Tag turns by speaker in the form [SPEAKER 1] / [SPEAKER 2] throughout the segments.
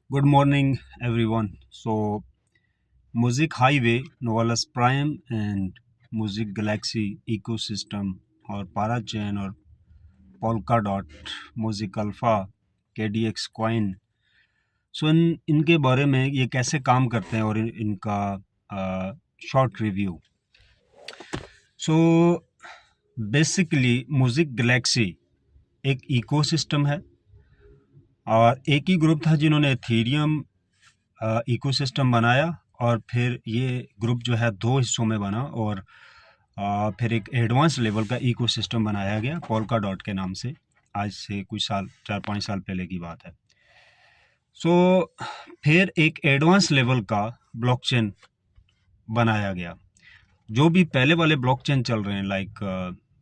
[SPEAKER 1] Good morning, everyone. So, Music Highway, Novalis Prime, and Music Galaxy ecosystem, और Parachain और Polkadot, Music Alpha, KDX Coin. सो इनके बारे में ये कैसे काम करते हैं और इनका short review. So basically music Galaxy एक इकोसिस्टम है और एक ही ग्रुप था जिन्होंने एथेरियम इकोसिस्टम बनाया और फिर ये ग्रुप जो है दो हिस्सों में बना और फिर एक एडवांस लेवल का इकोसिस्टम बनाया गया पोल्का डॉट के नाम से. आज से कुछ साल 4-5 साल पहले की बात है. सो फिर एक एडवांस लेवल का ब्लॉकचेन बनाया गया. जो भी पहले वाले ब्लॉकचेन चल रहे हैं लाइक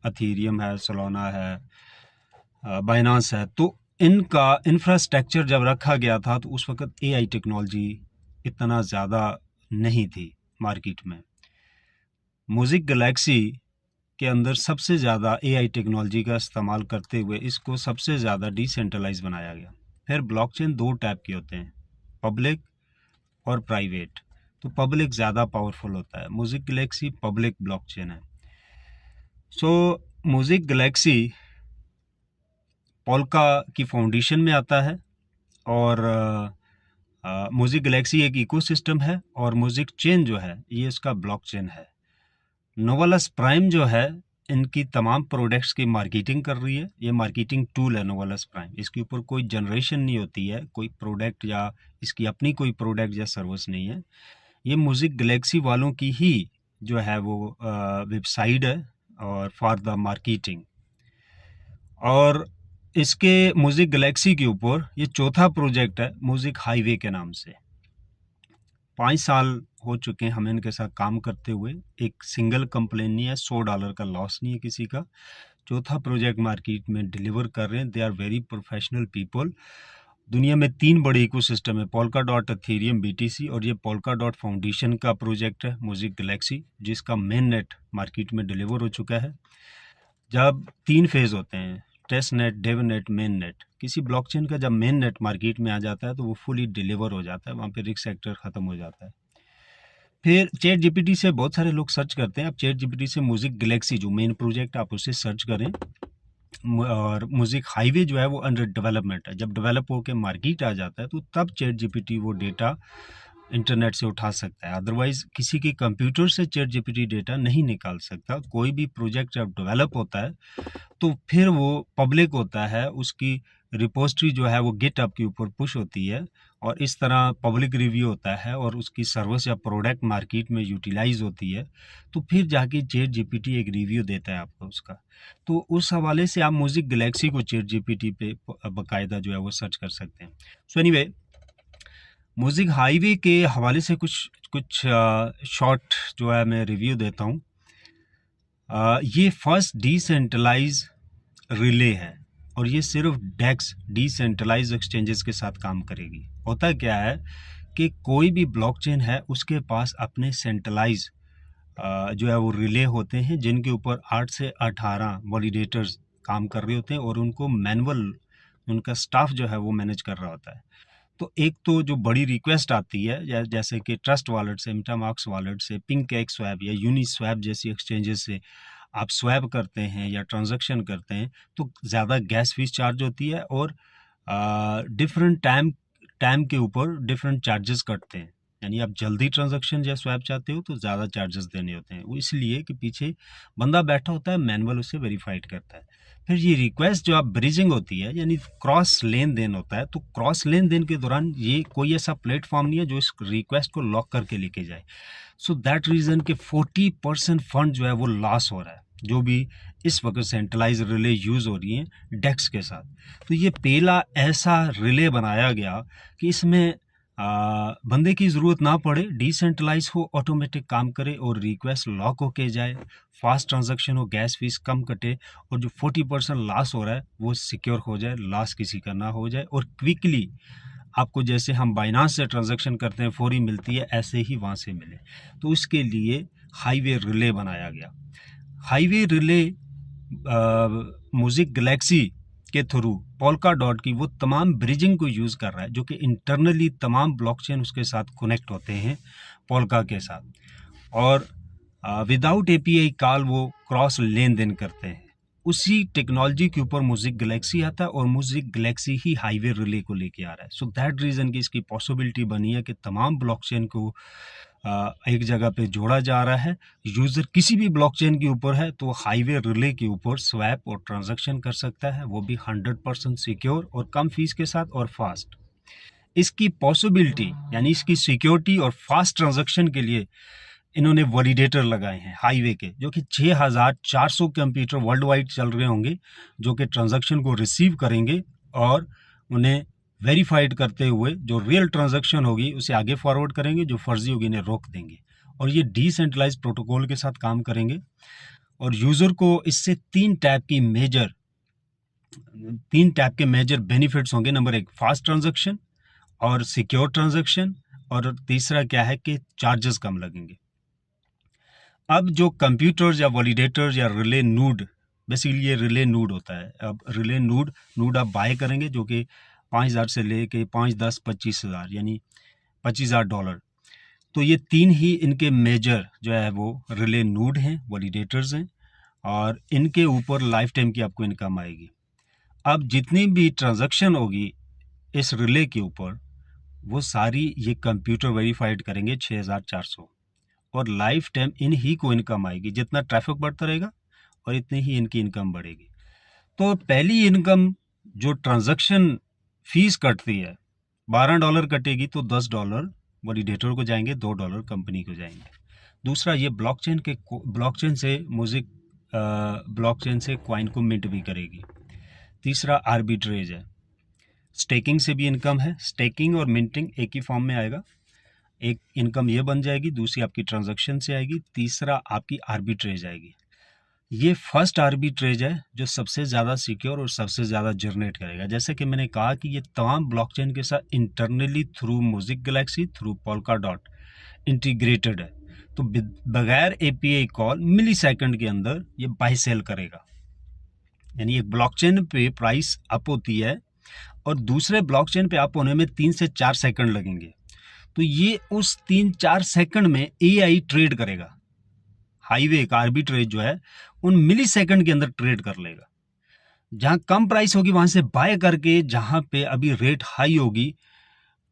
[SPEAKER 1] एथेरियम है, सोलाना है, बाइनांस है, तो इनका इंफ्रास्ट्रक्चर जब रखा गया था तो उस वक्त एआई टेक्नोलॉजी इतना ज़्यादा नहीं थी मार्केट में. म्यूजिक गैलेक्सी के अंदर सबसे ज़्यादा एआई टेक्नोलॉजी का इस्तेमाल करते हुए इसको सबसे ज़्यादा डिसेंट्रलाइज बनाया गया. फिर ब्लॉकचेन दो टाइप के होते हैं, पब्लिक और प्राइवेट. तो पब्लिक ज़्यादा पावरफुल होता है. म्यूजिक गैलेक्सी पब्लिक ब्लॉकचेन है. सो म्यूजिक गैलेक्सी पोल्का की फाउंडेशन में आता है और म्यूजिक गैलेक्सी एक इकोसिस्टम है और म्यूजिक चेन जो है ये इसका ब्लॉकचेन है. नोवालस प्राइम जो है इनकी तमाम प्रोडक्ट्स की मार्केटिंग कर रही है. ये मार्केटिंग टूल है नोवालस प्राइम. इसके ऊपर कोई जनरेशन नहीं होती है, कोई प्रोडक्ट या इसकी अपनी कोई प्रोडक्ट या सर्विस नहीं है. ये म्यूजिक गैलेक्सी वालों की ही जो है वो वेबसाइट है और फॉर द मार्केटिंग. और इसके म्यूजिक गैलेक्सी के ऊपर ये चौथा प्रोजेक्ट है म्यूजिक हाईवे के नाम से. 5 साल हो चुके हैं हमें इनके साथ काम करते हुए. एक सिंगल कंप्लेन नहीं है, $100 का लॉस नहीं है किसी का. चौथा प्रोजेक्ट मार्केट में डिलीवर कर रहे हैं. They are very professional people. दुनिया में 3 बड़े इकोसिस्टम है, पोल्का डॉट, एथेरियम, बीटीसी, और ये पोल्का डॉट फाउंडेशन का प्रोजेक्ट है म्यूजिक गैलेक्सी, जिसका मेन नेट मार्केट में डिलीवर हो चुका है. जब 3 फेज होते हैं, test net, dev net, main net. किसी ब्लॉकचेन का जब मेन नेट मार्केट में आ जाता है तो वो फुली डिलीवर हो जाता है, वहाँ पे रिस्क फैक्टर ख़त्म हो जाता है. फिर चैट जीपीटी से बहुत सारे लोग सर्च करते हैं. आप चैट जीपीटी से म्यूजिक गैलेक्सी जो मेन प्रोजेक्ट आप उससे सर्च करें. और म्यूजिक हाईवे जो है वो अंडर डेवलपमेंट है. जब डेवलप होकर मार्केट आ जाता है तो तब चैट जीपीटी वो डेटा इंटरनेट से उठा सकता है. अदरवाइज किसी के कंप्यूटर से चैट जीपीटी डेटा नहीं निकाल सकता. कोई भी प्रोजेक्ट जब डेवलप होता है तो फिर वो पब्लिक होता है, उसकी रिपोजिटरी जो है वो गिटहब के ऊपर पुश होती है और इस तरह पब्लिक रिव्यू होता है और उसकी सर्विस या प्रोडक्ट मार्केट में यूटिलाइज होती है. तो फिर जाके चैट जीपीटी एक रिव्यू देता है आपको उसका. तो उस हवाले से आप म्यूजिक गैलेक्सी को चैट जीपीटी पे बाकायदा जो है वो सर्च कर सकते हैं. सो एनीवे, म्यूजिक हाईवे के हवाले से कुछ शॉर्ट जो है मैं रिव्यू देता हूँ. ये फर्स्ट डिसेंट्रलाइज रिले है और ये सिर्फ डेक्स डिसेंट्रलाइज एक्सचेंजेस के साथ काम करेगी. होता क्या है कि कोई भी ब्लॉकचेन है उसके पास अपने सेंट्रलाइज जो है वो रिले होते हैं जिनके ऊपर 8 से 18 वैलिडेटर्स काम कर रहे होते हैं और उनको मैनुअल उनका स्टाफ जो है वो मैनेज कर रहा होता है. तो एक तो जो बड़ी रिक्वेस्ट आती है जैसे कि ट्रस्ट वॉलेट से, मेटामास्क वॉलेट से, पिंकैक स्वैप या यूनिस्वैप जैसी एक्सचेंजेस से आप स्वैप करते हैं या ट्रांजैक्शन करते हैं तो ज़्यादा गैस फीस चार्ज होती है और डिफरेंट टाइम के ऊपर डिफरेंट चार्जेस कटते हैं. यानी आप जल्दी ट्रांजैक्शन या स्वैप चाहते हो तो ज़्यादा चार्जेस देने होते हैं. वो इसलिए कि पीछे बंदा बैठा होता है, मैनुअल उसे वेरीफाइड करता है. फिर ये रिक्वेस्ट जो आप ब्रिजिंग होती है यानी क्रॉस लेन देन होता है. तो क्रॉस लेन देन के दौरान ये कोई ऐसा प्लेटफॉर्म नहीं है जो इस रिक्वेस्ट को लॉक करके लेके जाए. सो दैट रीज़न के 40% फंड जो है वो लॉस हो रहा है जो भी इस वक्त सेंट्रलाइज रिले यूज़ हो रही हैं डेक्स के साथ. तो ये पहला ऐसा रिले बनाया गया कि इसमें बंदे की ज़रूरत ना पड़े, डिसेंट्रलाइज हो, ऑटोमेटिक काम करे और रिक्वेस्ट लॉक होके जाए, फास्ट ट्रांजैक्शन हो, गैस फीस कम कटे और जो 40% लॉस हो रहा है वो सिक्योर हो जाए, लॉस किसी का ना हो जाए और क्विकली आपको जैसे हम बाइनांस से ट्रांजैक्शन करते हैं फौरी मिलती है ऐसे ही वहाँ से मिले. तो उसके लिए हाईवे रिले बनाया गया. हाईवे रिले म्यूजिक गैलेक्सी के थ्रू पोल्का डॉट की वो तमाम ब्रिजिंग को यूज़ कर रहा है, जो कि इंटरनली तमाम ब्लॉकचेन उसके साथ कनेक्ट होते हैं पोल्का के साथ, और विदाउट एपीआई कॉल वो क्रॉस लेन देन करते हैं। उसी टेक्नोलॉजी के ऊपर म्यूजिक गैलेक्सी आता है और म्यूजिक गैलेक्सी ही हाईवे रिले को लेके आ रहा है। सो दैट रीज़न की इसकी पॉसिबिलिटी बनी है कि तमाम ब्लॉकचेन को एक जगह पे जोड़ा जा रहा है। यूज़र किसी भी ब्लॉकचेन के ऊपर है तो हाईवे रिले के ऊपर स्वैप और ट्रांजैक्शन कर सकता है, वो भी 100% सिक्योर और कम फीस के साथ और फास्ट। इसकी पॉसिबिलिटी यानी इसकी सिक्योरिटी और फास्ट ट्रांजैक्शन के लिए इन्होंने वैलिडेटर लगाए हैं हाईवे के, जो कि 6400 कंप्यूटर वर्ल्ड वाइड चल रहे होंगे, जो कि ट्रांजैक्शन को रिसीव करेंगे और उन्हें वेरीफाइड करते हुए जो रियल ट्रांजैक्शन होगी उसे आगे फॉरवर्ड करेंगे, जो फर्जी होगी इन्हें रोक देंगे। और ये डिसेंट्रलाइज प्रोटोकॉल के साथ काम करेंगे और यूज़र को इससे तीन टाइप के मेजर बेनिफिट्स होंगे। नंबर 1 फास्ट ट्रांजैक्शन और सिक्योर ट्रांजैक्शन, और तीसरा क्या है कि चार्जेस कम लगेंगे। अब जो कंप्यूटर्स या वैलिडेटर्स या रिले नोड, बेसिकली ये रिले नोड होता है। अब रिले नोड आप बाय करेंगे, जो कि 5,000 से लेके 5, 10, 25,000 यानी $25,000। तो ये तीन ही इनके मेजर जो है वो रिले नोड हैं, वैलिडेटर्स हैं, और इनके ऊपर लाइफ टाइम की आपको इनकम आएगी। अब जितनी भी ट्रांजैक्शन होगी इस रिले के ऊपर वो सारी ये कंप्यूटर वेरीफाइड करेंगे 6400, और लाइफ टाइम इन ही को इनकम आएगी। जितना ट्रैफिक बढ़ता रहेगा और इतनी ही इनकी इनकम बढ़ेगी। तो पहली इनकम जो ट्रांजैक्शन फीस कटती है $12 कटेगी, तो $10 वैलिडेटर को जाएंगे, $2 कंपनी को जाएंगे। दूसरा, ये ब्लॉकचेन से कॉइन को मिंट भी करेगी। तीसरा आर्बिट्रेज है, स्टेकिंग से भी इनकम है, स्टेकिंग और मिंटिंग एक ही फॉर्म में आएगा। एक इनकम ये बन जाएगी, दूसरी आपकी ट्रांजैक्शन से आएगी, तीसरा आपकी आर्बिट्रेज आएगी। ये फर्स्ट आर्बिट्रेज है जो सबसे ज़्यादा सिक्योर और सबसे ज़्यादा जनरेट करेगा। जैसे कि मैंने कहा कि ये तमाम ब्लॉकचेन के साथ internally through music Galaxy, through polka dot integrated है, तो बगैर एपीआई कॉल मिली सेकंड के अंदर ये बाय सेल करेगा। यानी एक ब्लॉकचेन पे प्राइस अप होती है और दूसरे ब्लॉकचेन पे अप होने में 3 से 4 सेकंड लगेंगे, तो ये उस 3-4 सेकंड में एआई ट्रेड करेगा। हाईवे का आर्बिट्रेज जो है उन मिली सेकंड के अंदर ट्रेड कर लेगा। जहां कम प्राइस होगी वहां से बाय करके, जहां पे अभी रेट हाई होगी,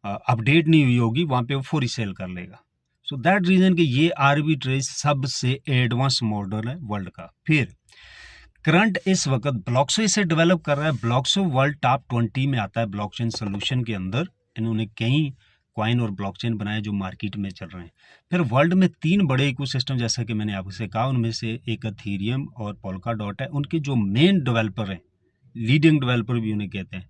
[SPEAKER 1] अपडेट नहीं हुई होगी, वहां पे वो फौरी सेल कर लेगा। सो दैट रीजन कि ये आर्बिट्रेज सबसे एडवांस मॉडल है वर्ल्ड का। फिर करंट इस वक्त ब्लॉक्सो इसे डेवलप कर रहा है। ब्लॉक्सो वर्ल्ड टॉप 20 में आता है ब्लॉकचेन सोल्यूशन के अंदर। इन्होंने कई कॉइन और ब्लॉकचेन बनाए जो मार्केट में चल रहे हैं। फिर वर्ल्ड में 3 बड़े इकोसिस्टम, जैसा कि मैंने आपसे कहा, उनमें से एक इथेरियम और पोल्का डॉट है। उनके जो मेन डेवलपर हैं, लीडिंग डेवलपर भी उन्हें कहते हैं,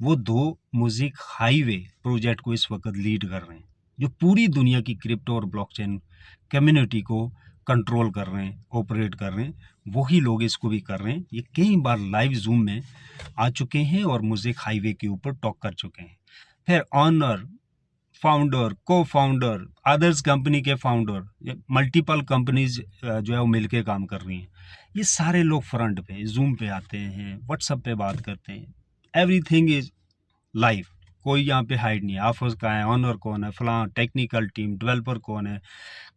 [SPEAKER 1] वो 2 म्यूजिक हाईवे प्रोजेक्ट को इस वक्त लीड कर रहे हैं, जो पूरी दुनिया की क्रिप्टो और ब्लॉकचेन कम्युनिटी को कंट्रोल कर रहे हैं, ऑपरेट कर रहे हैं। वही लोग इसको भी कर रहे हैं। ये कई बार लाइव जूम में आ चुके हैं और म्यूजिक हाईवे के ऊपर टॉक कर चुके हैं। फिर ऑनर, फाउंडर, को फाउंडर, अदर्स कंपनी के फाउंडर, मल्टीपल कंपनीज जो है वो मिलके काम कर रही हैं। ये सारे लोग फ्रंट पे जूम पे आते हैं, व्हाट्सएप पे बात करते हैं। एवरीथिंग इज लाइव, कोई यहाँ पे हाइड नहीं है। ऑफिस कहाँ है, ऑनर कौन है, फलां टेक्निकल टीम, डेवलपर कौन है,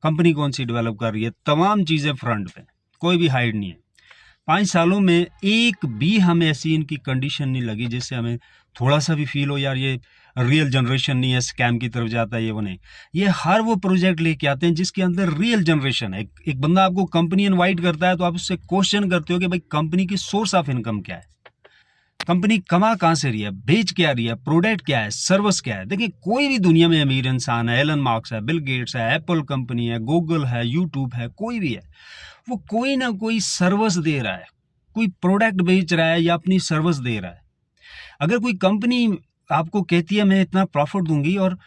[SPEAKER 1] कंपनी कौन सी डेवलप कर रही है, तमाम चीज़ें फ्रंट पे, कोई भी हाइड नहीं है। 5 सालों में एक भी हमें ऐसी इनकी कंडीशन नहीं लगी जिससे हमें थोड़ा सा भी फील हो यार ये रियल जनरेशन नहीं है, स्कैम की तरफ जाता है, ये वो नहीं। ये हर वो प्रोजेक्ट लेके आते हैं जिसके अंदर रियल जनरेशन है। एक बंदा आपको कंपनी इनवाइट करता है तो आप उससे क्वेश्चन करते हो कि भाई कंपनी की सोर्स ऑफ इनकम क्या है, कंपनी कमा कहाँ से रही है, बेच क्या रही है, प्रोडक्ट क्या है, सर्विस क्या है। देखिए कोई भी दुनिया में अमीर इंसान है, एलन मार्क्स है, बिल गेट्स है, एप्पल कंपनी है, गूगल है, यूट्यूब है, कोई भी है, वो कोई ना कोई सर्विस दे रहा है, कोई प्रोडक्ट बेच रहा है या अपनी सर्विस दे रहा है। अगर कोई कंपनी आपको कहती है मैं इतना प्रॉफिट दूंगी और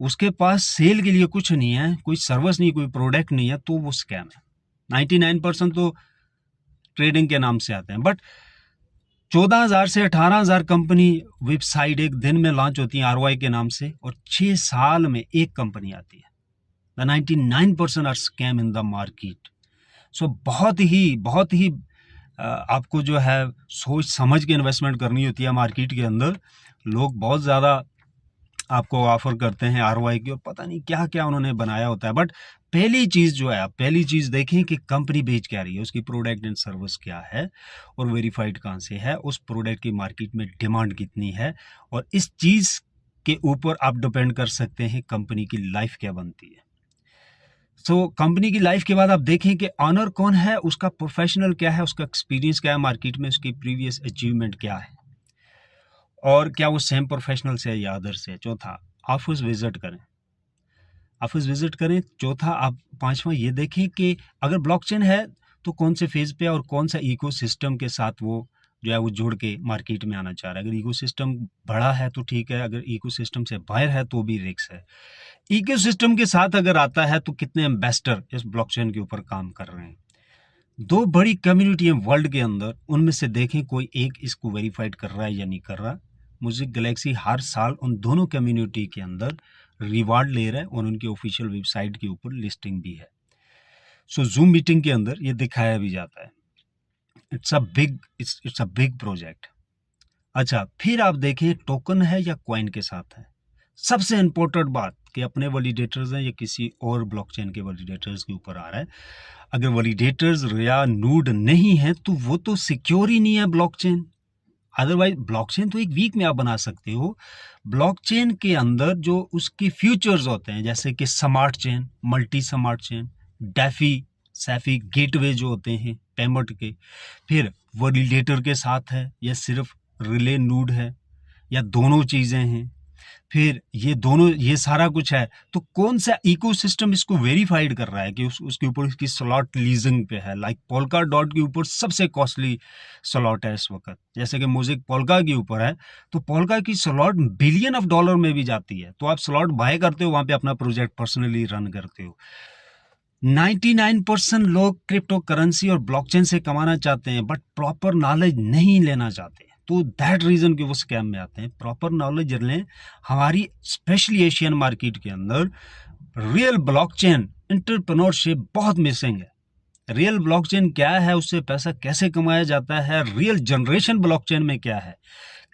[SPEAKER 1] उसके पास सेल के लिए कुछ नहीं है, कोई सर्विस नहीं, कोई प्रोडक्ट नहीं है, तो वो स्कैम है। 99% तो ट्रेडिंग के नाम से आते हैं। बट 14,000 से 18,000 कंपनी वेबसाइट एक दिन में लॉन्च होती है ROI के नाम से, और 6 साल में एक कंपनी आती है। The 99% are scam in the market. So बहुत ही आपको जो है सोच समझ के इन्वेस्टमेंट करनी होती है मार्केट के अंदर। लोग बहुत ज़्यादा आपको ऑफर करते हैं आरओआई की, और पता नहीं क्या क्या उन्होंने बनाया होता है। बट पहली चीज़ जो है, आप पहली चीज़ देखें कि कंपनी बेच क्या रही है, उसकी प्रोडक्ट एंड सर्विस क्या है और वेरीफाइड कहाँ से है, उस प्रोडक्ट की मार्केट में डिमांड कितनी है, और इस चीज़ के ऊपर आप डिपेंड कर सकते हैं कंपनी की लाइफ क्या बनती है। सो कंपनी की लाइफ के बाद आप देखें कि ऑनर कौन है, उसका प्रोफेशनल क्या है, उसका एक्सपीरियंस क्या है मार्केट में, उसकी प्रीवियस अचीवमेंट क्या है, और क्या वो सेम प्रोफेशनल से है या अदर से है। चौथा, ऑफिस विजिट करें, ऑफिस विजिट करें। चौथा, आप पांचवा ये देखें कि अगर ब्लॉकचेन है तो कौन से फेज पे और कौन सा इकोसिस्टम के साथ वो जो है वो जुड़ के मार्केट में आना चाह रहा है। अगर इकोसिस्टम बड़ा है तो ठीक है, अगर इकोसिस्टम से बाहर है तो भी रिस्क है। इकोसिस्टम के साथ अगर आता है तो कितने एम्बेसडर इस ब्लॉकचेन के ऊपर काम कर रहे हैं। दो बड़ी कम्युनिटी है वर्ल्ड के अंदर, उनमें से देखें कोई एक इसको वेरीफाइड कर रहा है या नहीं कर रहा। म्यूजिक गैलेक्सी हर साल उन दोनों कम्युनिटी के अंदर रिवार्ड ले रहा है और उनकी ऑफिशियल वेबसाइट के ऊपर लिस्टिंग भी है। सो जूम मीटिंग के अंदर ये दिखाया भी जाता है। It's a big project. अच्छा, फिर आप देखें टोकन है या कॉइन के साथ है। सबसे इंपॉर्टेंट बात कि अपने वैलिडेटर्स हैं या किसी और ब्लॉकचेन के वैलिडेटर्स के ऊपर आ रहा है। अगर वैलिडेटर्स या नोड नहीं है तो वो तो सिक्योर ही नहीं है ब्लॉकचेन। अदरवाइज ब्लॉकचेन तो एक वीक में आप बना सकते हो। ब्लॉकचेन के अंदर जो उसके फ्यूचर्स होते हैं, जैसे कि smart chain, multi smart chain, DeFi CeFi gateway जो होते हैं पेमेंट के, फिर वैलिडेटर के साथ है या सिर्फ रिले नोड है या दोनों चीज़ें हैं, फिर ये दोनों, ये सारा कुछ है, तो कौन सा इकोसिस्टम इसको वेरीफाइड कर रहा है कि उसके ऊपर उसकी स्लॉट लीजिंग पे है। लाइक पोल्का डॉट के ऊपर सबसे कॉस्टली स्लॉट है इस वक्त, जैसे कि म्यूजिक पोल्का के ऊपर है, तो पोल्का की स्लॉट बिलियन ऑफ डॉलर में भी जाती है। तो आप स्लॉट बाय करते हो, वहां पे अपना प्रोजेक्ट पर्सनली रन करते हो। 99% लोग क्रिप्टो करेंसी और ब्लॉकचेन से कमाना चाहते हैं बट प्रॉपर नॉलेज नहीं लेना चाहते, तो दैट रीजन कि वो स्कैम में आते हैं। प्रॉपर नॉलेज लें। हमारी स्पेशली एशियन मार्केट के अंदर रियल ब्लॉकचेन एंटरप्रेन्योरशिप बहुत मिसिंग है। रियल ब्लॉकचेन क्या है, उससे पैसा कैसे कमाया जाता है, रियल जनरेशन ब्लॉकचेन में क्या है,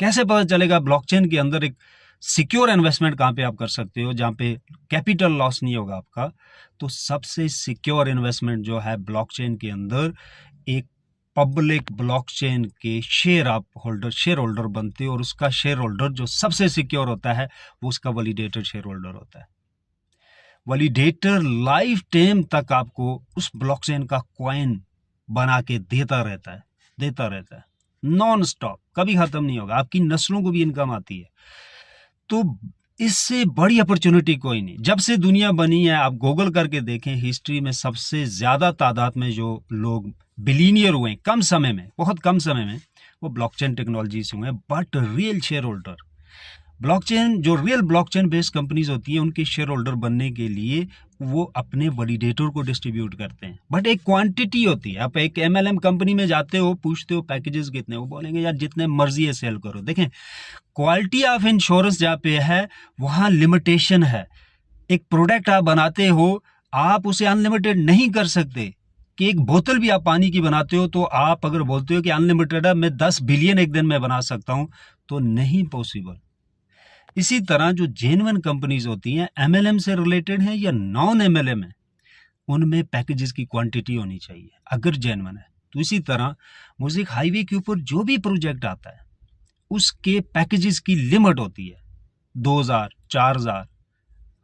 [SPEAKER 1] कैसे पता चलेगा ब्लॉकचेन के अंदर एक सिक्योर इन्वेस्टमेंट कहाँ पे आप कर सकते हो जहाँ पे कैपिटल लॉस नहीं होगा आपका। तो सबसे सिक्योर इन्वेस्टमेंट जो है ब्लॉकचेन के अंदर, एक पब्लिक ब्लॉकचेन के शेयर होल्डर बनते हो, और उसका शेयर होल्डर जो सबसे सिक्योर होता है वो उसका वैलिडेटेड शेयर होल्डर होता है। वैलिडेटर लाइफ टाइम तक आपको उस ब्लॉकचेन का कॉइन बना के देता रहता है नॉन स्टॉप, कभी खत्म नहीं होगा, आपकी नस्लों को भी इनकम आती है। तो इससे बड़ी अपॉर्चुनिटी कोई नहीं। जब से दुनिया बनी है, आप गूगल करके देखें, हिस्ट्री में सबसे ज्यादा तादाद में जो लोग बिलीनियर हुए कम समय में, बहुत कम समय में, वो ब्लॉकचेन टेक्नोलॉजी से हुए। But real share holder blockchain, जो रियल ब्लॉकचेन बेस्ड कंपनीज होती है, उनके शेयर होल्डर बनने के लिए वो अपने वैलिडेटर को डिस्ट्रीब्यूट करते हैं। बट एक क्वांटिटी होती है। आप एक एमएलएम कंपनी में जाते हो, पूछते हो पैकेजेस कितने, वो बोलेंगे यार जितने मर्जी है सेल करो। देखें, क्वालिटी ऑफ इंश्योरेंस जहाँ पे है वहाँ लिमिटेशन है। एक प्रोडक्ट आप बनाते हो, आप उसे अनलिमिटेड नहीं कर सकते। कि एक बोतल भी आप पानी की बनाते हो तो आप अगर बोलते हो कि अनलिमिटेड है, मैं 10 बिलियन एक दिन में बना सकता हूं, तो नहीं पॉसिबल। इसी तरह जो जेन्युइन कंपनीज होती हैं, एमएलएम से रिलेटेड हैं या नॉन एमएलएम है, उनमें पैकेजेस की क्वांटिटी होनी चाहिए अगर जेन्युइन है। तो इसी तरह म्यूजिक हाईवे के ऊपर जो भी प्रोजेक्ट आता है उसके पैकेजेस की लिमिट होती है 2000, 4000।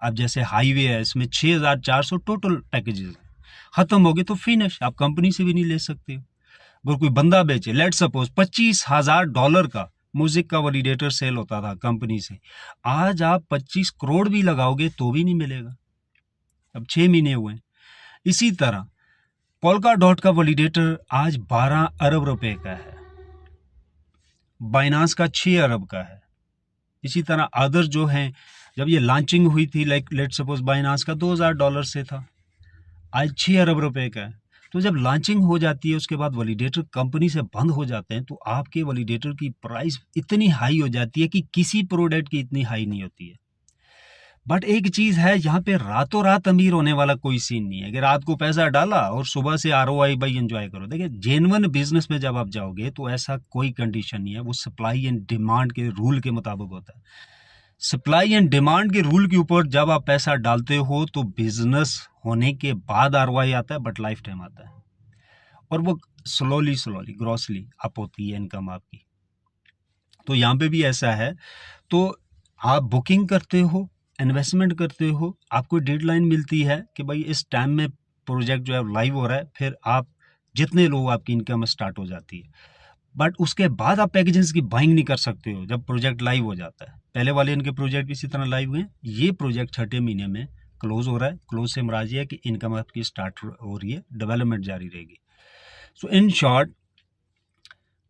[SPEAKER 1] अब जैसे हाईवे है, इसमें 6400 टोटल पैकेजेस हैं। खत्म हो गए तो फिनिश, आप कंपनी से भी नहीं ले सकते। अगर कोई बंदा बेचे, लेट सपोज $25,000 का म्यूजिक का वैलिडेटर सेल होता था कंपनी से, आज आप 25 करोड़ भी लगाओगे तो भी नहीं मिलेगा। अब 6 महीने हुए। इसी तरह पोल्का डॉट का वैलिडेटर आज 12 अरब रुपए का है, बाइनांस का 6 अरब का है। इसी तरह अदर जो हैं, जब ये लॉन्चिंग हुई थी, लाइक लेट सपोज बाइनांस का $2000 से था, आज 6 अरब रुपए का है। तो जब लॉन्चिंग हो जाती है उसके बाद वैलिडेटर कंपनी से बंद हो जाते हैं, तो आपके वैलिडेटर की प्राइस इतनी हाई हो जाती है कि किसी प्रोडक्ट की इतनी हाई नहीं होती है। बट एक चीज़ है, यहाँ पे रातों रात अमीर होने वाला कोई सीन नहीं है कि रात को पैसा डाला और सुबह से ROI भाई एंजॉय करो। देखिए, जेन्युइन बिजनेस में जब आप जाओगे तो ऐसा कोई कंडीशन नहीं है, वो सप्लाई एंड डिमांड के रूल के मुताबिक होता है। सप्लाई एंड डिमांड के रूल के ऊपर जब आप पैसा डालते हो तो बिजनेस होने के बाद ROI आता है, बट लाइफ टाइम आता है, और वो स्लोली स्लोली ग्रॉसली अप होती है इनकम आपकी। तो यहाँ पे भी ऐसा है। तो आप बुकिंग करते हो, इन्वेस्टमेंट करते हो, आपको डेडलाइन मिलती है कि भाई इस टाइम में प्रोजेक्ट जो है लाइव हो रहा है, फिर आप जितने लोग आपकी इनकम स्टार्ट हो जाती है, बट उसके बाद आप पैकेजेस की बाइंग नहीं कर सकते हो जब प्रोजेक्ट लाइव हो जाता है। पहले वाले इनके प्रोजेक्ट इसी तरह लाइव हुए, ये प्रोजेक्ट छठे महीने में क्लोज हो रहा है। क्लोज से मुराद ये है कि इनकम आपकी स्टार्ट हो रही है, डेवलपमेंट जारी रहेगी। सो इन शॉर्ट,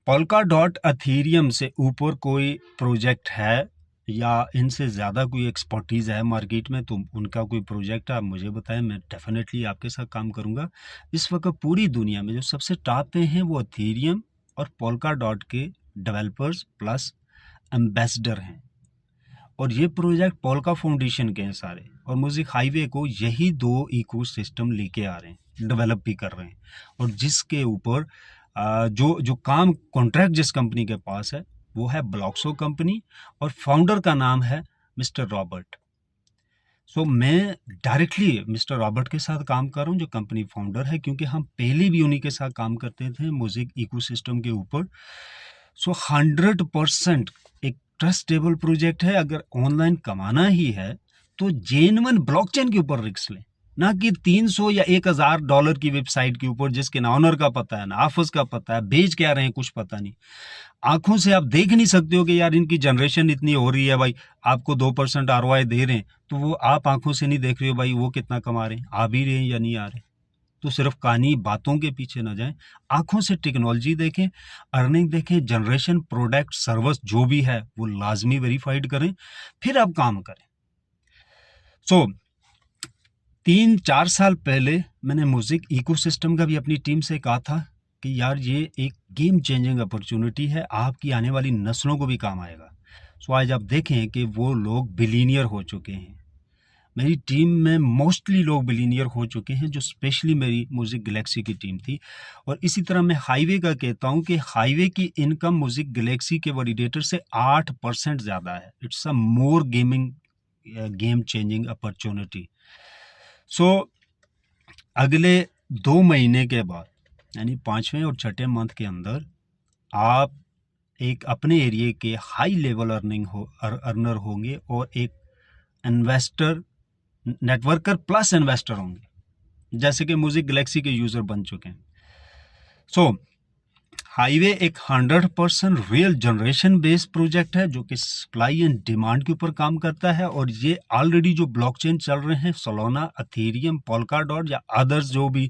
[SPEAKER 1] पोल्काडॉट अथीरियम से ऊपर कोई प्रोजेक्ट है या इनसे ज़्यादा कोई एक्सपर्टीज़ है मार्केट में, तो उनका कोई प्रोजेक्ट आप मुझे बताएं, मैं डेफिनेटली आपके साथ काम करूंगा। इस वक्त पूरी दुनिया में जो सबसे टॉप पे हैं वो अथीरियम और पोल्काडॉट के डेवलपर्स प्लस एम्बेसडर हैं, और ये प्रोजेक्ट पोल्का फाउंडेशन के हैं सारे, और म्यूजिक हाईवे को यही दो इकोसिस्टम लेके आ रहे हैं, डेवलप भी कर रहे हैं, और जिसके ऊपर जो काम कॉन्ट्रैक्ट जिस कंपनी के पास है वो है ब्लॉक्सो कंपनी, और फाउंडर का नाम है मिस्टर रॉबर्ट। सो मैं डायरेक्टली मिस्टर रॉबर्ट के साथ काम कर रहा हूँ, जो कंपनी फाउंडर है, क्योंकि हम पहले भी उन्हीं के साथ काम करते थे म्यूजिक इकोसिस्टम के ऊपर। सो 100% एक ट्रस्टेबल प्रोजेक्ट है। अगर ऑनलाइन कमाना ही है तो जेन्युइन ब्लॉकचेन के ऊपर रिस्क लें, ना कि 300 या $1000 की वेबसाइट के ऊपर जिसके ना ऑनर का पता है ना ऑफिस का पता है, बेच क्या रहे हैं कुछ पता नहीं। आंखों से आप देख नहीं सकते हो कि यार इनकी जनरेशन इतनी हो रही है, भाई आपको 2% ROI दे रहे हैं, तो वो आप आंखों से नहीं देख रहे हो भाई वो कितना कमा रहे हैं, आ भी रहे हैं या नहीं आ रहे। तो सिर्फ कहानी बातों के पीछे ना जाएं, आंखों से टेक्नोलॉजी देखें, अर्निंग देखें, जनरेशन, प्रोडक्ट, सर्विस जो भी है वो लाजमी वेरीफाइड करें, फिर आप काम करें। सो 3-4 साल पहले मैंने म्यूजिक इकोसिस्टम का भी अपनी टीम से कहा था कि यार ये एक गेम चेंजिंग अपॉर्चुनिटी है, आपकी आने वाली नस्लों को भी काम आएगा। सो आज आप देखें कि वो लोग बिलीनियर हो चुके हैं। मेरी टीम में मोस्टली लोग बिलीनियर हो चुके हैं, जो स्पेशली मेरी म्यूजिक गैलेक्सी की टीम थी। और इसी तरह मैं हाईवे का कहता हूं कि हाईवे की इनकम म्यूजिक गैलेक्सी के वैलिडेटर से 8% ज़्यादा है। It's a more game changing opportunity. So अगले 2 महीने के बाद, यानी 5वें और 6ठे मंथ के अंदर, आप एक अपने एरिया के हाई लेवल अर्नर होंगे, और एक इन्वेस्टर, नेटवर्कर प्लस इन्वेस्टर होंगे, जैसे कि म्यूजिक गैलेक्सी के यूजर बन चुके हैं। सो हाईवे एक 100% रियल जनरेशन बेस्ड प्रोजेक्ट है, जो कि सप्लाई एंड डिमांड के ऊपर काम करता है। और ये ऑलरेडी जो ब्लॉकचेन चल रहे हैं, सोलोना, अथेरियम, पोल्काडॉट या अदर्स जो भी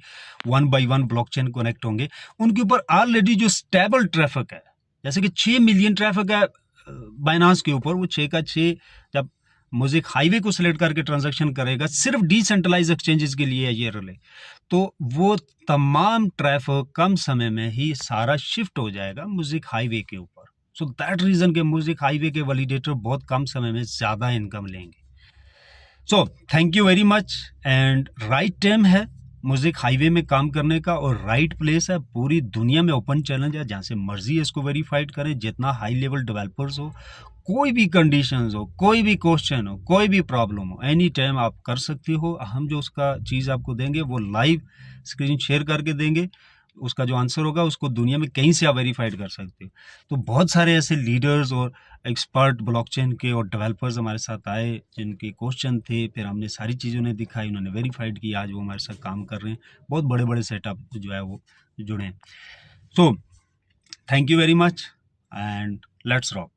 [SPEAKER 1] 1 by 1 ब्लॉकचेन कनेक्ट होंगे, उनके ऊपर ऑलरेडी जो स्टेबल ट्रैफिक है, जैसे कि 6 मिलियन ट्रैफिक है बाइनांस के ऊपर, वो 6 का 6 जब म्यूजिक हाईवे को सिलेक्ट करके ट्रांजैक्शन करेगा सिर्फ डिसेंट्रलाइज एक्सचेंजेस के लिए ये रिले, तो वो तमाम ट्रैफिक कम समय में ही सारा शिफ्ट हो जाएगा म्यूजिक हाईवे के ऊपर। सो दैट रीजन के म्यूजिक हाईवे के वैलिडेटर बहुत कम समय में ज़्यादा इनकम लेंगे। So thank you very much, and right time है म्यूजिक हाईवे में काम करने का, और राइट प्लेस है। पूरी दुनिया में ओपन चैलेंज है, जहाँ से मर्जी इसको वेरीफाइड करें। जितना हाई लेवल डेवलपर्स हो, कोई भी कंडीशंस हो, कोई भी क्वेश्चन हो, कोई भी प्रॉब्लम हो, एनी टाइम आप कर सकते हो। हम जो उसका चीज़ आपको देंगे वो लाइव स्क्रीन शेयर करके देंगे, उसका जो आंसर होगा उसको दुनिया में कहीं से आप वेरीफाइड कर सकते हो। तो बहुत सारे ऐसे लीडर्स और एक्सपर्ट ब्लॉकचेन के और डेवलपर्स हमारे साथ आए, जिनके क्वेश्चन थे, फिर हमने सारी चीज़ें उन्हें दिखाई, उन्होंने वेरीफाइड किया, आज वो हमारे साथ काम कर रहे हैं। बहुत बड़े बड़े सेटअप जो है वो जुड़े हैं। So thank you very much, and let's rock.